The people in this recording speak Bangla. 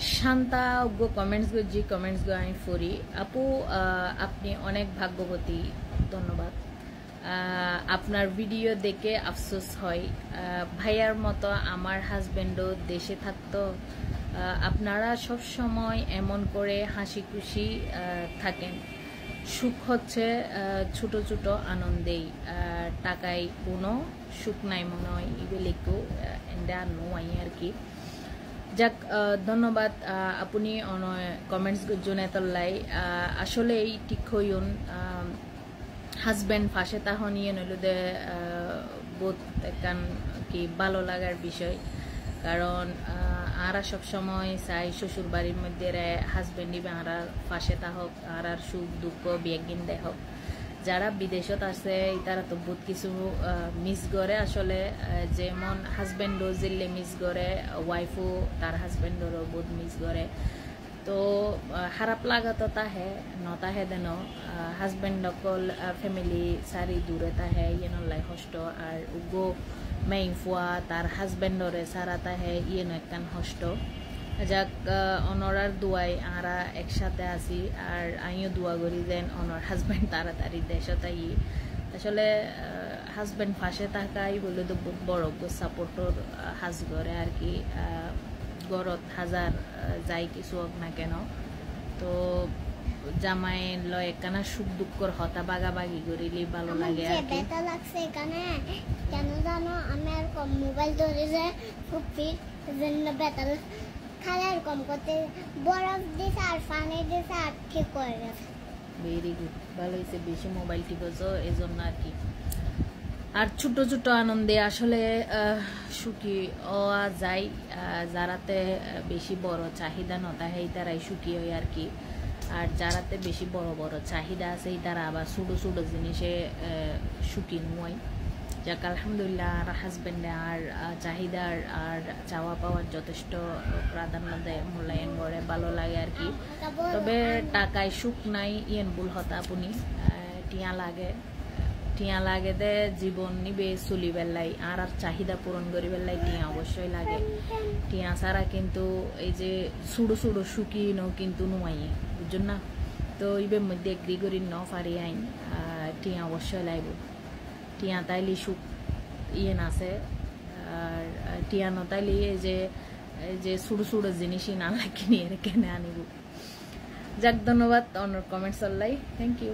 শান্তা গো কমেন্টস গো জি কমেন্টস গো আমি পড়ি আপু আপনি অনেক ভাগ্যবতী ধন্যবাদ আপনার ভিডিও দেখে আফসোস হয় ভাইয়ার মতো আমার হাজবেন্ডও দেশে থাকতো আপনারা সব সময় এমন করে হাসি খুশি থাকেন সুখ হচ্ছে ছোট ছোট আনন্দেই টাকায় কোনো সুখ নাই মনে হয় ইবেলেকো এন্ডা নো আর কি যাক ধন্যবাদ আপনি কমেন্টস জন্য তল্লাই আসলে এই ঠিক হইন হাজবেন্ড ফাঁসে তাহন ইয়ে নইল দে বোধ একান কি ভালো লাগার বিষয় কারণ আরা সব সময় চাই শ্বশুর বাড়ির মধ্যে হাজবেন্ড ইবে আরা ফাঁসে তাহক আর সুখ দুঃখ বিয়েগিন দেহক যারা বিদেশত আছে তারা তো বহুত কিছু মিস করে আসলে যেমন হাজবেন্ডও জিল্লে মিস করে ওয়াইফও তার হাজবেন্ডরও বহুত মিস করে তো খারাপ লাগা তো তাহে নতাহে দেন হাজবেন্ড অকল ফ্যামিলি সারি দূরে তাহে ইয়েনলাই কষ্ট আর উগো মেই ফুয়া তার হাজবেন্ডরে সারা তাহে ইয়েন একখান কষ্ট যাক অনরার দুয়াই আরা একসাথে আছি আর আমিও দোয়া করি যেন অনর হাজবেন্ড তাড়াতাড়ি দেশতাই আসলে হাজবেন্ড ফাঁসে থাকাই বলে তো বহুত বড় সাপোর্টর হাজ করে আর কি গরত হাজার যাই কিছু হোক না কেন তো জামাই লয় একখানা সুখ দুঃখর হতা বাগাবাগি করিলে ভালো লাগে আর কি বেটা লাগছে এখানে কেন জানো আমি আর কম মোবাইল ধরে যে ফুপি জন্য বেটা খালার কম করতে বরফ দিছে আর পানি দিছে আর ঠিক করে গেছে ভেরি গুড ভালো হয়েছে বেশি মোবাইল টিপছো এই জন্য আর কি আর ছোট ছোট আনন্দে আসলে সুখী হওয়া যায় যারাতে বেশি বড় চাহিদা নতাহে তারাই সুখী হয় আর কি আর যারাতে বেশি বড় বড় চাহিদা আছে তারা আবার ছোট ছোট জিনিসে সুখী নয় যাক আলহামদুলিল্লাহ আর হাজবেন্ডে আর চাহিদার আর চাওয়া পাওয়ার যথেষ্ট প্রাধান্য দেয় মূল্যায়ন করে ভালো লাগে আর কি তবে টাকায় সুখ নাই ইয়েন ভুল হতা আপনি টিয়া লাগে দে জীবন নিবে চলি বেলাই আর চাহিদা পূরণ করি বেলাই টিয়া অবশ্যই লাগে টিয়া ছাড়া কিন্তু এই যে ছোট ছোট সুখী ন কিন্তু নোয়াইয়ে বুঝছেন না তো ইবের মধ্যে এগ্রি করি ন পারি আইন টিয়া অবশ্যই লাগবে টিয়া তাইলে সুখ ইয়েন আছে আর টিয়া নতাইলে এই যে ছোট ছোট জিনিসই না লাগে নিয়ে কেনে আনিব যাক ধন্যবাদ অন্য কমেন্টস আল্লাই থ্যাংক ইউ